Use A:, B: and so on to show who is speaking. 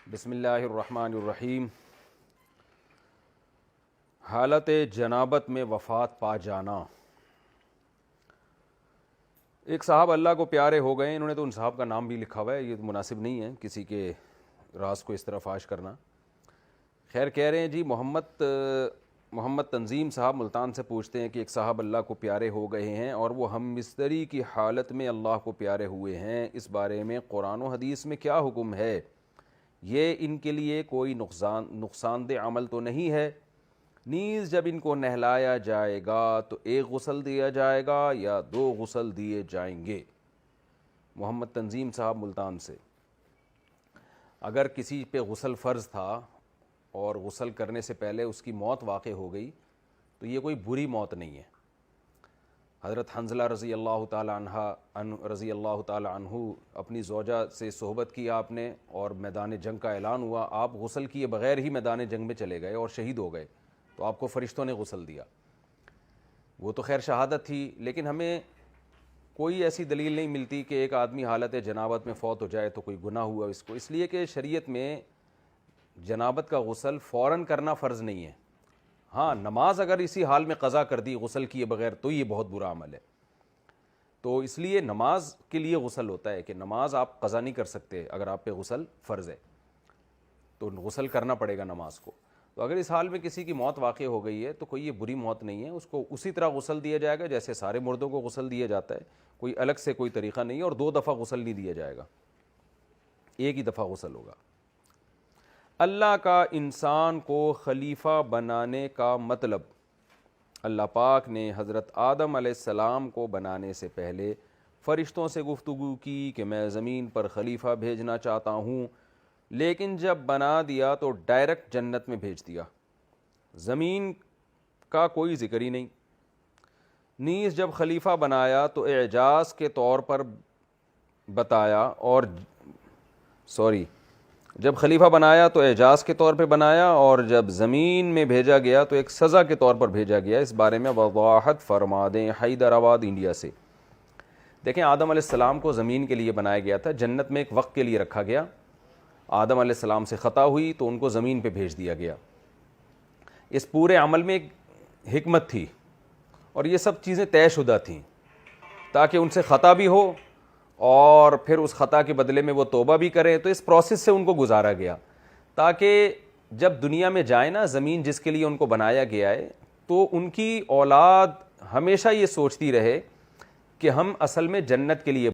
A: بسم اللہ الرحمن الرحیم۔ حالت جنابت میں وفات پا جانا۔ ایک صاحب اللہ کو پیارے ہو گئے، انہوں نے تو ان صاحب کا نام بھی لکھا ہوا ہے، یہ مناسب نہیں ہے کسی کے راز کو اس طرح فاش کرنا۔ خیر کہہ رہے ہیں جی محمد تنظیم صاحب ملتان سے پوچھتے ہیں کہ ایک صاحب اللہ کو پیارے ہو گئے ہیں اور وہ ہم مستری کی حالت میں اللہ کو پیارے ہوئے ہیں، اس بارے میں قرآن و حدیث میں کیا حکم ہے؟ یہ ان کے لیے کوئی نقصان دہ عمل تو نہیں ہے؟ نیز جب ان کو نہلایا جائے گا تو ایک غسل دیا جائے گا یا 2 غسل دیے جائیں گے؟ محمد تنظیم صاحب ملتان سے۔ اگر کسی پہ غسل فرض تھا اور غسل کرنے سے پہلے اس کی موت واقع ہو گئی تو یہ کوئی بری موت نہیں ہے۔ حضرت حنظلہ رضی اللہ تعالی عنہ اپنی زوجہ سے صحبت کی آپ نے اور میدان جنگ کا اعلان ہوا، آپ غسل کیے بغیر ہی میدان جنگ میں چلے گئے اور شہید ہو گئے، تو آپ کو فرشتوں نے غسل دیا۔ وہ تو خیر شہادت تھی، لیکن ہمیں کوئی ایسی دلیل نہیں ملتی کہ ایک آدمی حالت جنابت میں فوت ہو جائے تو کوئی گناہ ہوا اس کو، اس لیے کہ شریعت میں جنابت کا غسل فوراً کرنا فرض نہیں ہے۔ ہاں، نماز اگر اسی حال میں قضا کر دی غسل کیے بغیر تو یہ بہت برا عمل ہے، تو اس لیے نماز کے لیے غسل ہوتا ہے کہ نماز آپ قضا نہیں کر سکتے، اگر آپ پہ غسل فرض ہے تو غسل کرنا پڑے گا نماز کو۔ تو اگر اس حال میں کسی کی موت واقع ہو گئی ہے تو کوئی یہ بری موت نہیں ہے، اس کو اسی طرح غسل دیا جائے گا جیسے سارے مردوں کو غسل دیا جاتا ہے، کوئی الگ سے کوئی طریقہ نہیں ہے، اور 2 دفعہ غسل نہیں دیا جائے گا، ایک ہی دفعہ غسل ہوگا۔ اللہ کا انسان کو خلیفہ بنانے کا مطلب، اللہ پاک نے حضرت آدم علیہ السلام کو بنانے سے پہلے فرشتوں سے گفتگو کی کہ میں زمین پر خلیفہ بھیجنا چاہتا ہوں، لیکن جب بنا دیا تو ڈائریکٹ جنت میں بھیج دیا، زمین کا کوئی ذکر ہی نہیں۔ نیز جب خلیفہ بنایا تو اعجاز کے طور پر بتایا اور جب خلیفہ بنایا تو اعجاز کے طور پہ بنایا، اور جب زمین میں بھیجا گیا تو ایک سزا کے طور پر بھیجا گیا۔ اس بارے میں وضاحت فرما دیں۔ حیدرآباد انڈیا سے۔ دیکھیں، آدم علیہ السلام کو زمین کے لیے بنایا گیا تھا، جنت میں ایک وقت کے لیے رکھا گیا، آدم علیہ السلام سے خطا ہوئی تو ان کو زمین پہ بھیج دیا گیا۔ اس پورے عمل میں ایک حکمت تھی اور یہ سب چیزیں طے شدہ تھیں تاکہ ان سے خطا بھی ہو اور پھر اس خطا کے بدلے میں وہ توبہ بھی کریں، تو اس پروسیس سے ان کو گزارا گیا تاکہ جب دنیا میں جائیں نا، زمین جس کے لیے ان کو بنایا گیا ہے، تو ان کی اولاد ہمیشہ یہ سوچتی رہے کہ ہم اصل میں جنت کے لیے